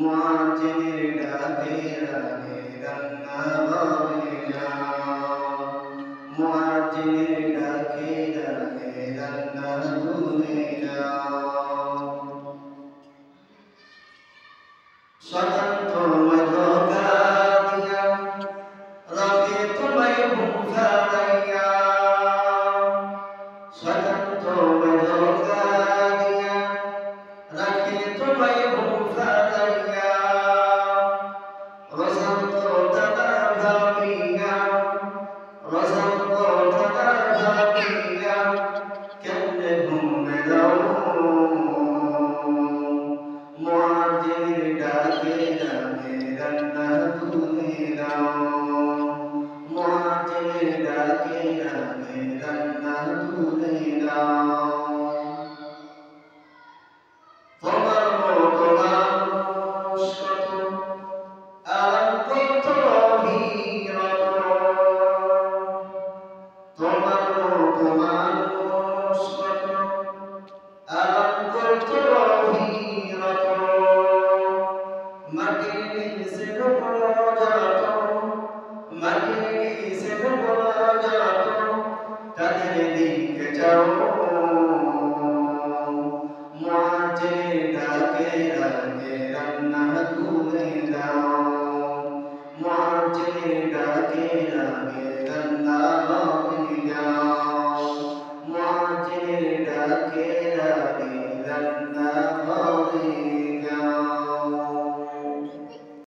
মুয়াজ্জিনের ডাকে রাগে রান্না ঘরে যাও, মুয়াজ্জিনের ডাকে রাগে রান্না ঘরে যাও। স্বতন্ত্র মধুকা দিয়া রাতে তোমায় ঘুম ফারাইয়া, স্বতন্ত্র মধুকা দিয়া রাতে তোমায় ঘুম ফারাইয়া, রোজার কথা ভাবিয়া, রোজার কথা ভাবিয়া কেমনে ঘুমে যাও। মুয়াজ্জিনের ডাকে রাগে রান্না তুলে দাও, মুয়াজ্জিনের ডাকে রাগে রান্না তুলে দাও। তোমার মতো মানুষ কত আরাম কত অভিরত, তোমার মতো মানুষ কত আরাম কত অভিরত।